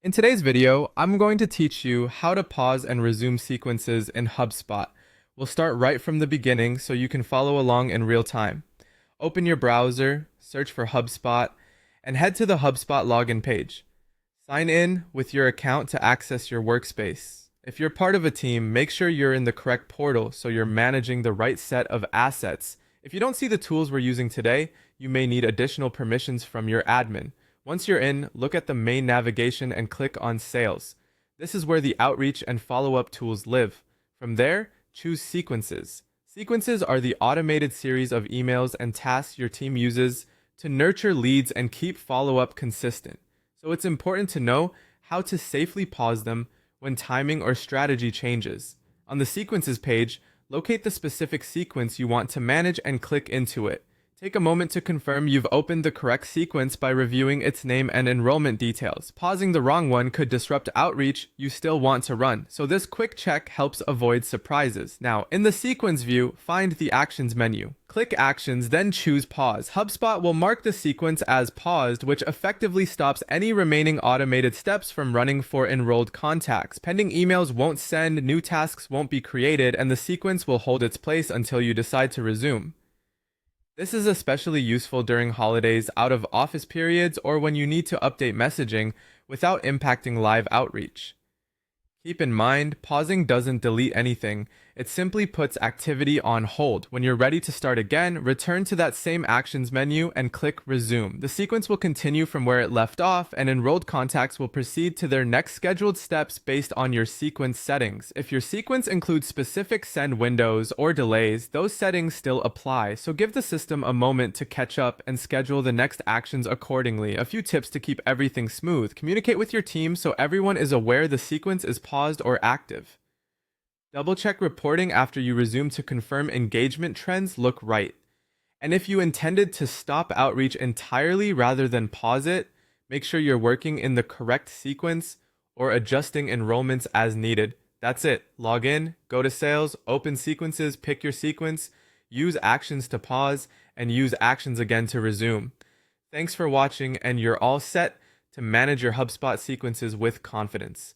In today's video, I'm going to teach you how to pause and resume sequences in Hubspot. We'll start right from the beginning so you can follow along in real time. Open your browser, search for Hubspot, and head to the Hubspot login page. Sign in with your account to access your workspace. If you're part of a team, make sure you're in the correct portal so you're managing the right set of assets. If you don't see the tools we're using today, you may need additional permissions from your admin. Once you're in, look at the main navigation and click on Sales. This is where the outreach and follow-up tools live. From there, choose Sequences. Sequences are the automated series of emails and tasks your team uses to nurture leads and keep follow-up consistent. So it's important to know how to safely pause them when timing or strategy changes. On the Sequences page, locate the specific sequence you want to manage and click into it. Take a moment to confirm you've opened the correct sequence by reviewing its name and enrollment details. Pausing the wrong one could disrupt outreach you still want to run, so this quick check helps avoid surprises. Now, in the sequence view, find the Actions menu. Click Actions, then choose Pause. HubSpot will mark the sequence as paused, which effectively stops any remaining automated steps from running for enrolled contacts. Pending emails won't send, new tasks won't be created, and the sequence will hold its place until you decide to resume. This is especially useful during holidays, out of office periods, or when you need to update messaging without impacting live outreach. Keep in mind, pausing doesn't delete anything, it simply puts activity on hold. When you're ready to start again, return to that same Actions menu and click Resume. The sequence will continue from where it left off, and enrolled contacts will proceed to their next scheduled steps based on your sequence settings. If your sequence includes specific send windows or delays, those settings still apply, so give the system a moment to catch up and schedule the next actions accordingly. A few tips to keep everything smooth. Communicate with your team so everyone is aware the sequence is paused or active. Double-check reporting after you resume to confirm engagement trends look right. And if you intended to stop outreach entirely rather than pause it, make sure you're working in the correct sequence or adjusting enrollments as needed. That's it. Log in, go to Sales, open Sequences, pick your sequence, use Actions to pause, and use Actions again to resume. Thanks for watching, and you're all set to manage your HubSpot sequences with confidence.